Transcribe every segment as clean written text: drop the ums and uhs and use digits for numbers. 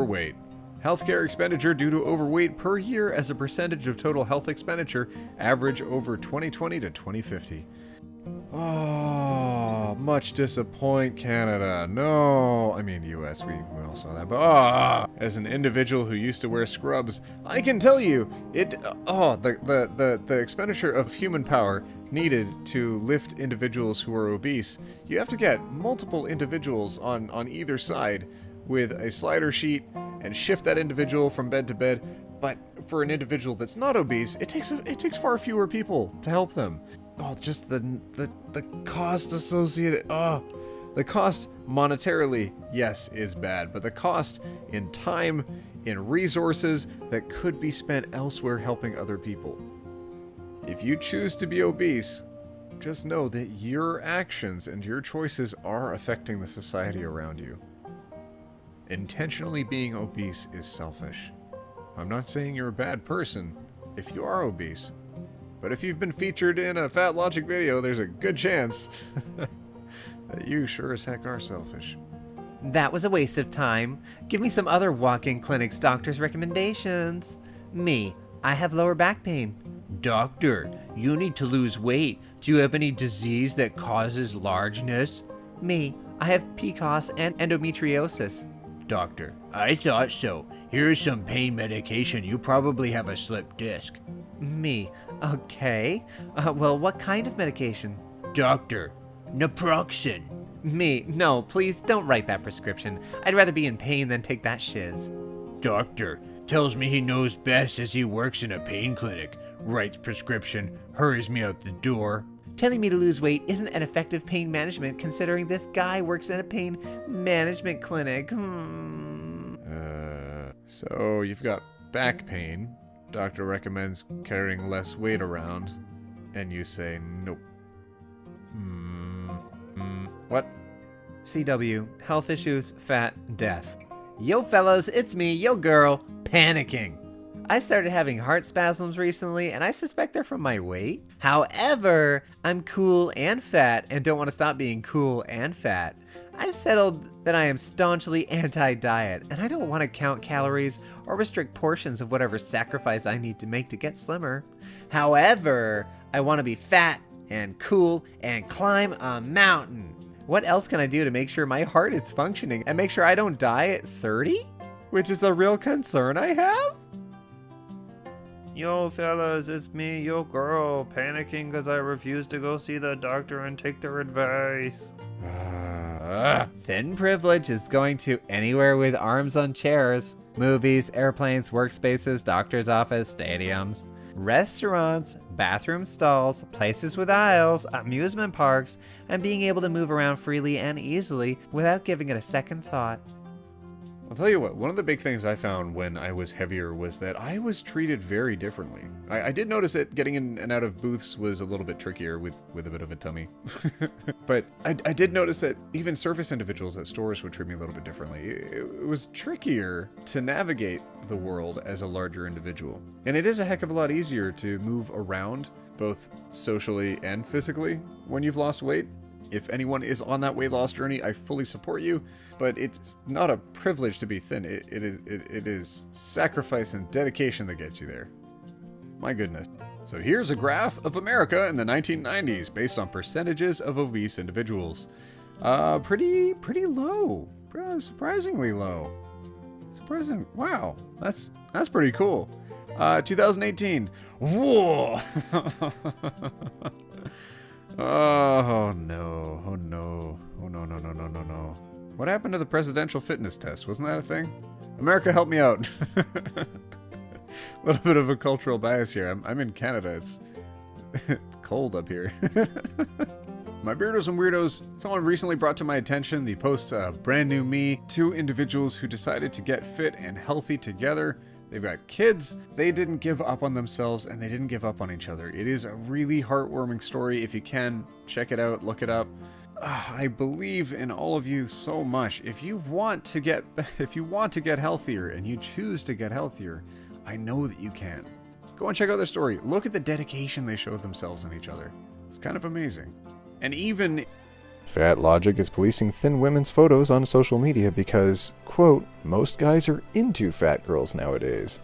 Overweight. Healthcare expenditure due to overweight per year as a percentage of total health expenditure, average over 2020 to 2050. Oh, much disappoint, Canada. No, I mean US, we all saw that, but as an individual who used to wear scrubs, I can tell you, the expenditure of human power needed to lift individuals who are obese. You have to get multiple individuals on either side with a slider sheet and shift that individual from bed to bed. But for an individual that's not obese, it takes far fewer people to help them. Oh, just the cost associated. The cost monetarily, yes, is bad, but the cost in time, in resources that could be spent elsewhere helping other people. If you choose to be obese, just know that your actions and your choices are affecting the society around you. Intentionally being obese is selfish. I'm not saying you're a bad person if you are obese, but if you've been featured in a FATLOGIC video, there's a good chance that you sure as heck are selfish. That was a waste of time. Give me some other walk-in clinics doctor's recommendations. Me, I have lower back pain. Doctor, you need to lose weight. Do you have any disease that causes largeness? Me, I have PCOS and endometriosis. Doctor, I thought so. Here's some pain medication. You probably have a slipped disc. Me, okay. Well, what kind of medication? Doctor, naproxen. Me, no, please don't write that prescription. I'd rather be in pain than take that shiz. Doctor, tells me he knows best as he works in a pain clinic. Writes prescription, hurries me out the door. Telling me to lose weight isn't an effective pain management considering this guy works in a pain management clinic. So you've got back pain. Doctor recommends carrying less weight around, and you say nope. What? CW, health issues, fat, death. Yo fellas, it's me, yo girl, panicking. I started having heart spasms recently, and I suspect they're from my weight. However, I'm cool and fat and don't want to stop being cool and fat. I've settled that I am staunchly anti-diet, and I don't want to count calories or restrict portions of whatever sacrifice I need to make to get slimmer. However, I want to be fat and cool and climb a mountain. What else can I do to make sure my heart is functioning and make sure I don't die at 30? Which is the real concern I have? Yo fellas, it's me, yo girl, panicking because I refuse to go see the doctor and take their advice. Thin privilege is going to anywhere with arms on chairs. Movies, airplanes, workspaces, doctor's office, stadiums, restaurants, bathroom stalls, places with aisles, amusement parks, and being able to move around freely and easily without giving it a second thought. I'll tell you what, one of the big things I found when I was heavier was that I was treated very differently. I did notice that getting in and out of booths was a little bit trickier with a bit of a tummy. But I did notice that even surface individuals at stores would treat me a little bit differently. It was trickier to navigate the world as a larger individual. And it is a heck of a lot easier to move around, both socially and physically, when you've lost weight. If anyone is on that weight loss journey, I fully support you, but it's not a privilege to be thin. It is sacrifice and dedication that gets you there. My goodness. So here's a graph of America in the 1990s based on percentages of obese individuals. Pretty low. Surprisingly low. Surprising. Wow. That's pretty cool. 2018. Whoa. Oh no, oh no, oh no, no, no, no, no, no. What happened to the presidential fitness test? Wasn't that a thing? America, help me out. A little bit of a cultural bias here. I'm in Canada. It's cold up here. My beardos and weirdos, someone recently brought to my attention the post Brand New Me, two individuals who decided to get fit and healthy together. They've got kids, they didn't give up on themselves, and they didn't give up on each other. It is a really heartwarming story. If you can, check it out, look it up. I believe in all of you so much. If you want to get healthier and you choose to get healthier, I know that you can. Go and check out their story. Look at the dedication they showed themselves and each other. It's kind of amazing. And even FATLOGIC is policing thin women's photos on social media because, quote, most guys are into fat girls nowadays.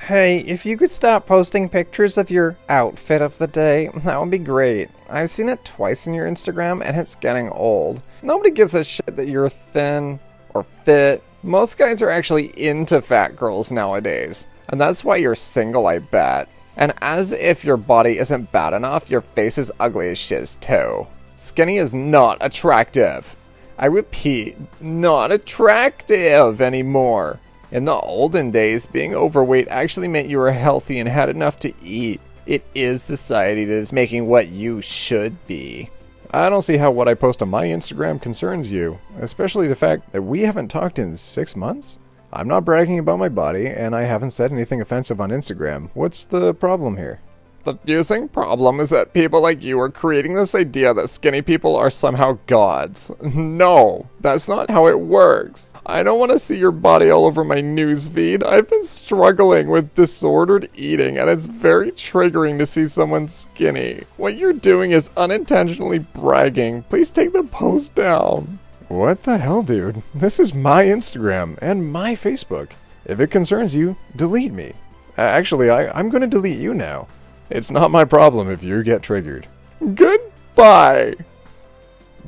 Hey, if you could stop posting pictures of your outfit of the day, that would be great. I've seen it twice in your Instagram and it's getting old. Nobody gives a shit that you're thin or fit. Most guys are actually into fat girls nowadays. And that's why you're single, I bet. And as if your body isn't bad enough, your face is ugly as shiz too. Skinny is not attractive. I repeat, not attractive anymore. In the olden days, being overweight actually meant you were healthy and had enough to eat. It is society that is making what you should be. I don't see how what I post on my Instagram concerns you, especially the fact that we haven't talked in 6 months. I'm not bragging about my body, and I haven't said anything offensive on Instagram. What's the problem here? The fusing problem is that people like you are creating this idea that skinny people are somehow gods. No, that's not how it works. I don't want to see your body all over my newsfeed. I've been struggling with disordered eating, and it's very triggering to see someone skinny. What you're doing is unintentionally bragging. Please take the post down. What the hell, dude? This is my Instagram and my Facebook. If it concerns you, delete me. Actually, I'm going to delete you now. It's not my problem if you get triggered. Goodbye!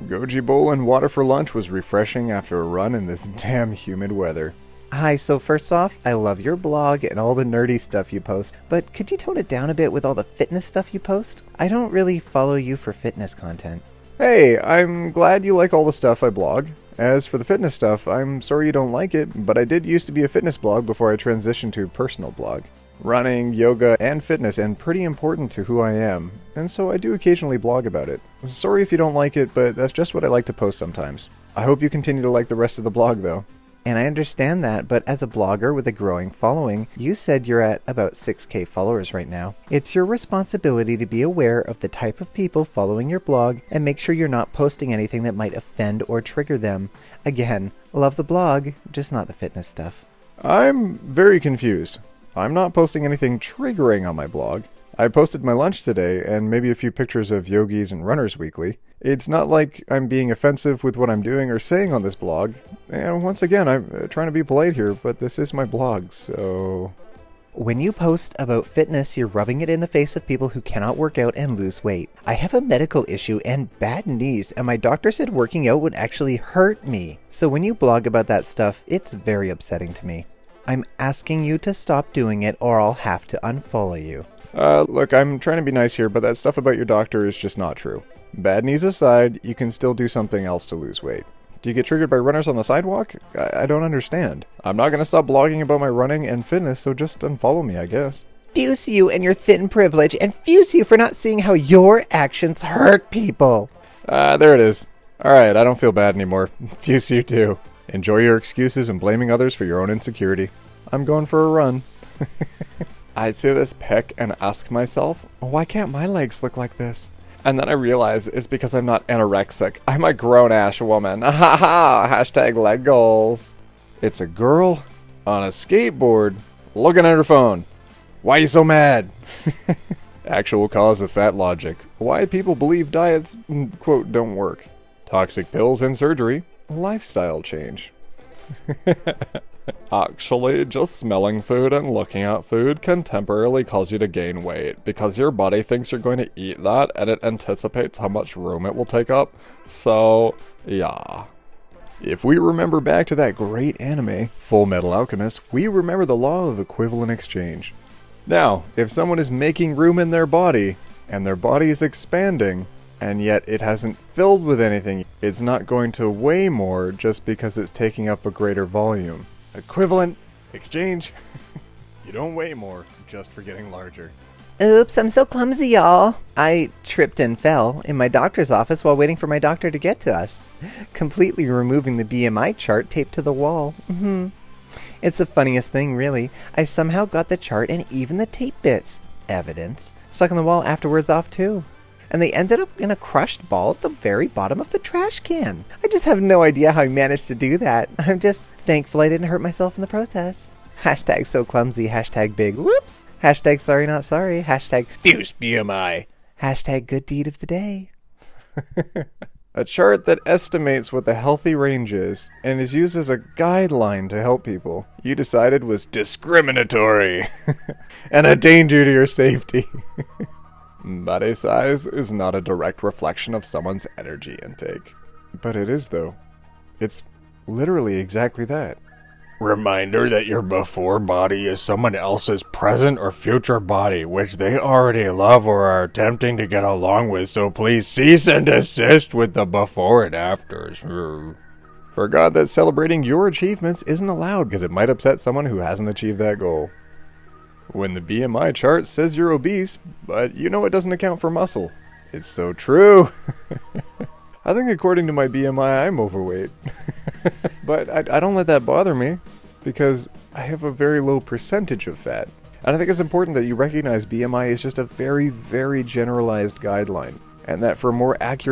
Goji bowl and water for lunch was refreshing after a run in this damn humid weather. Hi, so first off, I love your blog and all the nerdy stuff you post, but could you tone it down a bit with all the fitness stuff you post? I don't really follow you for fitness content. Hey, I'm glad you like all the stuff I blog. As for the fitness stuff, I'm sorry you don't like it, but I did used to be a fitness blog before I transitioned to a personal blog. Running, yoga, and fitness, and pretty important to who I am, and so I do occasionally blog about it. Sorry if you don't like it, but that's just what I like to post sometimes. I hope you continue to like the rest of the blog, though. And I understand that, but as a blogger with a growing following, you said you're at about 6K followers right now. It's your responsibility to be aware of the type of people following your blog and make sure you're not posting anything that might offend or trigger them. Again, love the blog, just not the fitness stuff. I'm very confused. I'm not posting anything triggering on my blog. I posted my lunch today and maybe a few pictures of yogis and runners weekly. It's not like I'm being offensive with what I'm doing or saying on this blog. And once again, I'm trying to be polite here, but this is my blog, so... When you post about fitness, you're rubbing it in the face of people who cannot work out and lose weight. I have a medical issue and bad knees, and my doctor said working out would actually hurt me. So when you blog about that stuff, it's very upsetting to me. I'm asking you to stop doing it or I'll have to unfollow you. Look, I'm trying to be nice here, but that stuff about your doctor is just not true. Bad knees aside, you can still do something else to lose weight. Do you get triggered by runners on the sidewalk? I don't understand. I'm not going to stop blogging about my running and fitness, so just unfollow me, I guess. Fuse you and your thin privilege, and fuse you for not seeing how your actions hurt people. There it is. Alright, I don't feel bad anymore. Fuse you too. Enjoy your excuses and blaming others for your own insecurity. I'm going for a run. I'd see this pic and ask myself, why can't my legs look like this? And then I realize it's because I'm not anorexic. I'm a grown-ass woman. Ha ha! Hashtag leg goals. It's a girl on a skateboard looking at her phone. Why you so mad? Actual cause of FATLOGIC. Why people believe diets, quote, don't work. Toxic pills and surgery. Lifestyle change. Actually, just smelling food and looking at food can temporarily cause you to gain weight because your body thinks you're going to eat that and it anticipates how much room it will take up. So, yeah. If we remember back to that great anime, Full Metal Alchemist, we remember the law of equivalent exchange. Now, if someone is making room in their body, and their body is expanding, and yet it hasn't filled with anything, it's not going to weigh more just because it's taking up a greater volume. Equivalent exchange. You don't weigh more just for getting larger. Oops, I'm so clumsy, y'all. I tripped and fell in my doctor's office while waiting for my doctor to get to us, completely removing the BMI chart taped to the wall. It's the funniest thing, really. I somehow got the chart and even the tape bits, evidence, stuck on the wall afterwards off too. And they ended up in a crushed ball at the very bottom of the trash can. I just have no idea how I managed to do that. I'm just thankful I didn't hurt myself in the process. Hashtag so clumsy, hashtag big whoops, hashtag sorry not sorry, hashtag Fuse BMI. hashtag good deed of the day. A chart that estimates what the healthy range is and is used as a guideline to help people you decided was discriminatory and a danger to your safety. Body size is not a direct reflection of someone's energy intake. But it is, though. It's literally exactly that. Reminder that your before body is someone else's present or future body, which they already love or are attempting to get along with, so please cease and desist with the before and afters. Forgot that celebrating your achievements isn't allowed because it might upset someone who hasn't achieved that goal. When the BMI chart says you're obese, but you know it doesn't account for muscle. It's so true. I think according to my BMI, I'm overweight. But I don't let that bother me because I have a very low percentage of fat. And I think it's important that you recognize BMI is just a very, very generalized guideline, and that for more accurate